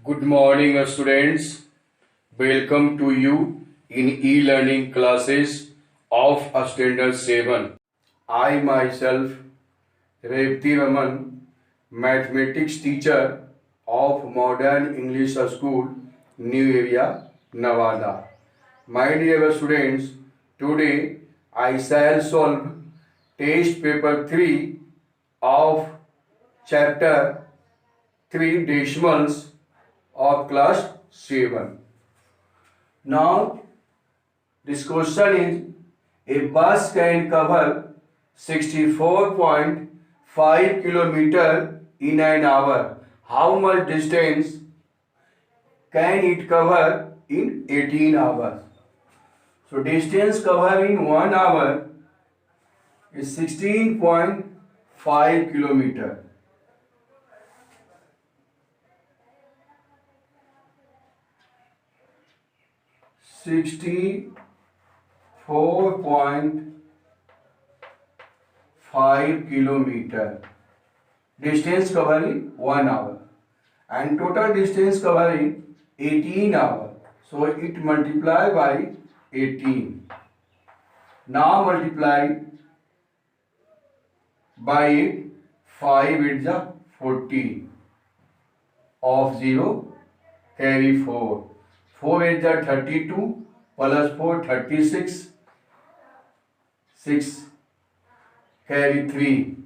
Good morning, students. Welcome to you in e-learning classes of Standard 7. I myself, Revati Raman, mathematics teacher of Modern English School, New Area, Nevada. My dear students, today I shall solve test paper 3 of chapter 3 decimals of class 7. Now, this question is a bus can cover 64.5 kilometer in an hour. How much distance can it cover in 18 hours? So, distance covered in 1 hour is 16.5 kilometer. .5 kilometer distance covering 1 hour and total distance covering 18 hours. So it multiply by 18. Now multiply by 8. 5 is 40. Of 0 carry 4. 4 is 32 plus 4 36. 6 carry 3.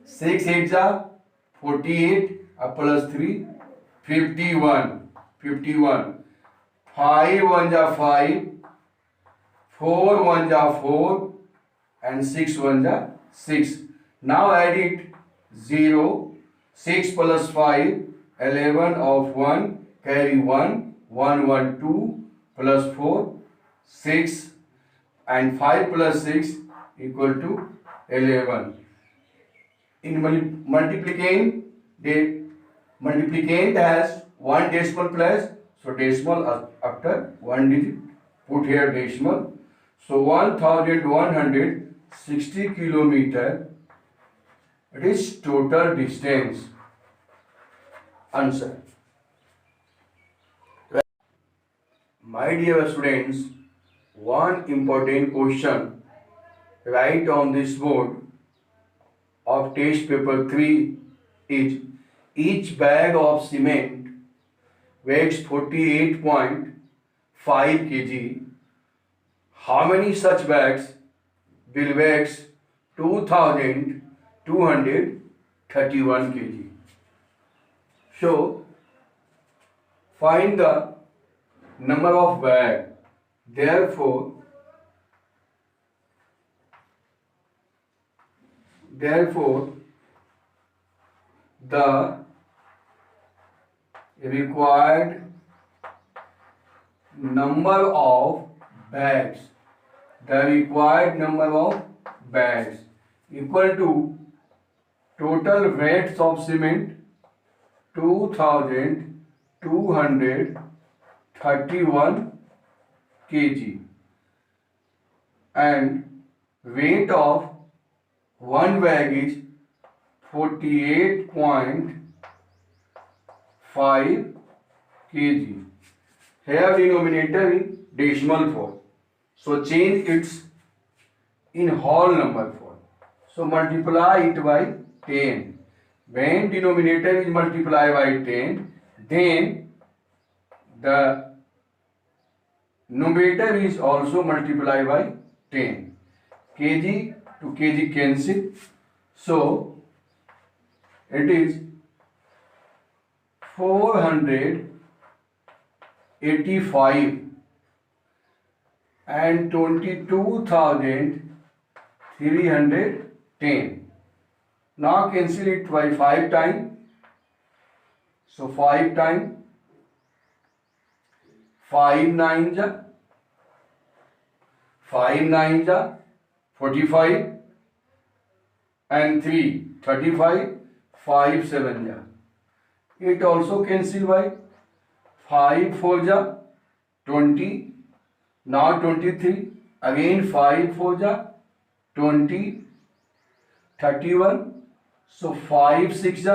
6 8 48 plus 3 51. 51. 5 1 5. 4 1 4 and 6 1 6. Now add it 0. 6 plus 5 11 of 1 carry 1 1 1 2 plus 4 6 and 5 plus 6 equal to 11. In multiplicand, the multiplicand has one decimal place, so decimal after one digit, put here decimal. So 1160 kilometer, it is total distance. Answer. My dear students, one important question right on this board of test paper 3 is each bag of cement weighs 48.5 kg. How many such bags will weigh 2231 kg? So find the number of bags. Therefore, the required number of bags, equal to total weights of cement 2231 kg and weight of one bag is 48.5 kg. Here denominator in decimal form. So change its in whole number form. So multiply it by 10. When denominator is multiplied by 10, then the numerator is also multiplied by 10. Kg to kg cancel. So it is 485 and 22,310. Now cancel it by 5 times. So 5 times 5 9 45 and 3 35. 5 7 it also cancel by 5 4 20. Now 23. Again 5 4 20. 31. So 5 6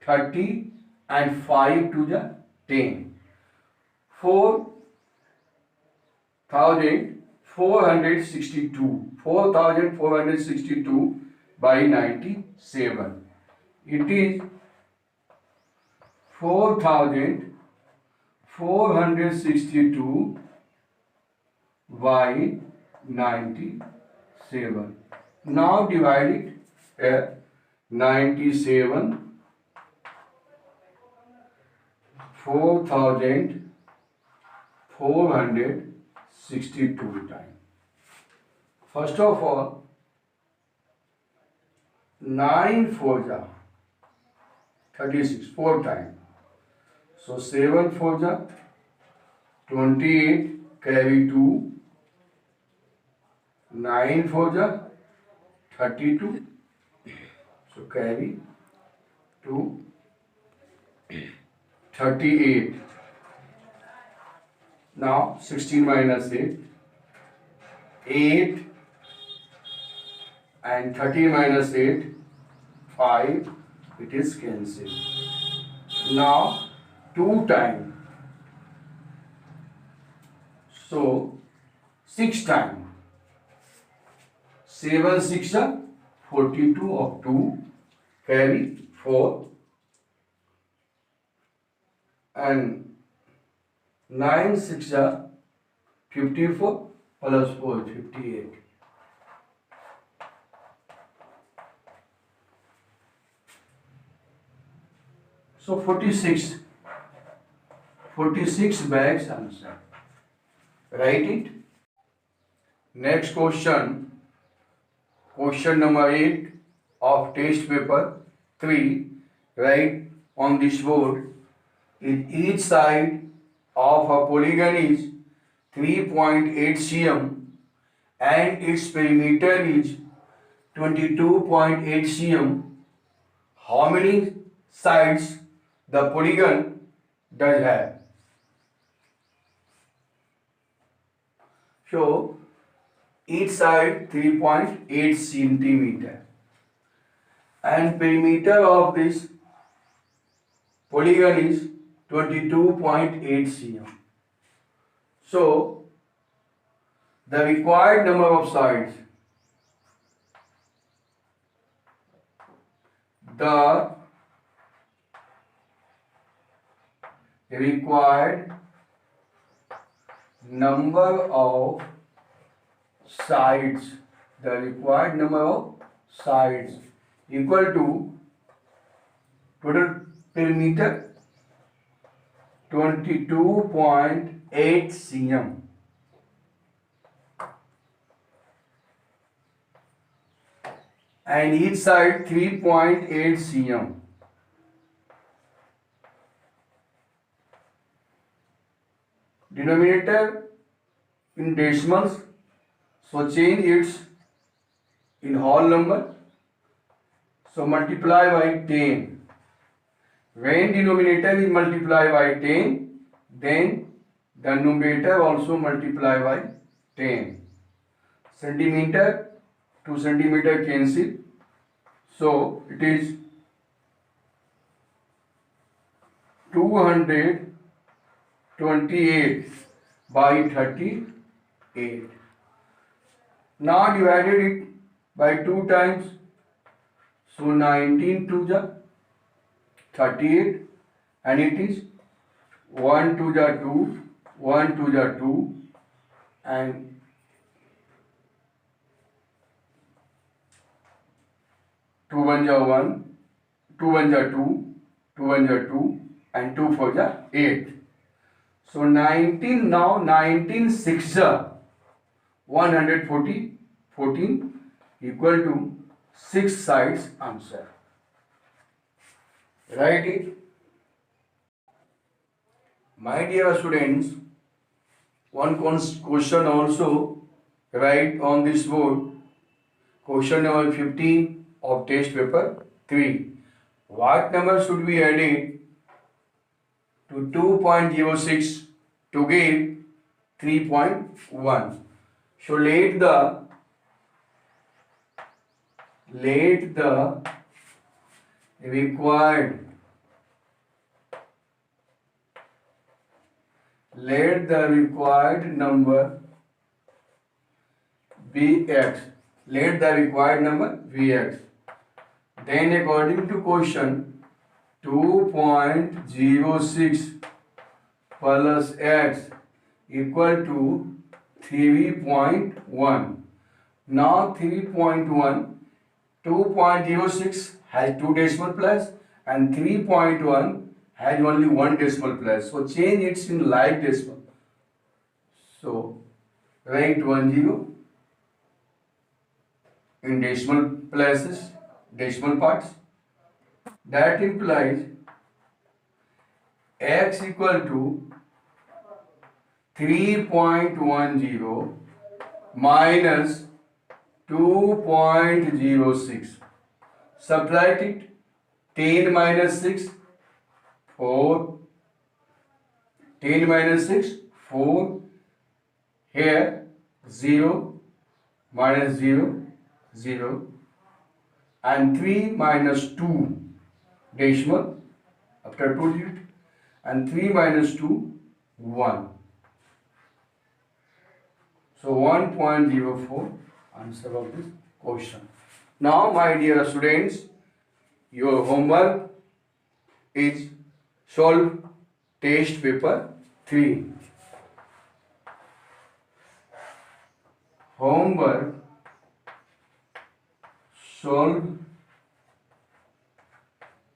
30 and 5 to the 10. 4,462 by 97. It is 4,462 by 97. Now divide it. 97 4,462 times. First of all, 9 4 ja 36, 4 times. So 7 4 ja 28, carry 2. 9 4 ja 32. So carry 2. 38. Now 16 minus 8. 8 and 30 minus 8. 5. It is cancelled. Now 2 times. So 6 times. 7 6 are 42 of 2. Carry 4. And 9 6 are 54 plus 4 58. So 46 bags answer. Write it. Next question. Question number 8 of test paper 3. Write on this board. If each side of a polygon is 3.8 cm and its perimeter is 22.8 cm, how many sides the polygon does have? So each side 3.8 centimeter and perimeter of this polygon is 22.8 cm. So the required number of sides, the required number of sides, equal to total perimeter 22.8 cm. And each side 3.8 cm. Denominator in decimals, so change its in whole number. So multiply by 10. When denominator is multiplied by 10, then the numerator also multiply by 10. Centimeter to centimeter cancel. So it is 228 by 38. Now divided it by 2 times. So 19 to the 38 and it is 1 to the 2, 1 to the 2 and 2 1 ja 1, 2 1 ja 2, 2 1 ja 2 and 2 4 ja 8. So 19 now 19 6 ja 140 14 equal to 6 sides answer. Write it. My dear students, one question also write on this board. Question number 15 of test paper 3. What number should be added to 2.06 to give 3.1? So let the required let the required number be x. Let the required number be x. Then according to question, 2.06 plus x equal to 3.1. Now 3.1, 2.06 has 2 decimal place and 3.1 has only 1 decimal place. So change it in like decimal. So write 10 in decimal places, decimal parts. That implies x equal to 3.10 minus 2.06. Subtract it. 10 minus 6, 4. 10 minus 6, 4. Here 0 minus 0, 0. And 3 minus 2 decimal after 2 digit. And 3 minus 2, 1. So 1.04 answer of this question. Now my dear students, your homework is solve test paper 3. Homework solve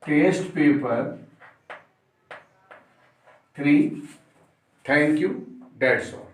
test paper 3. Thank you. That's all.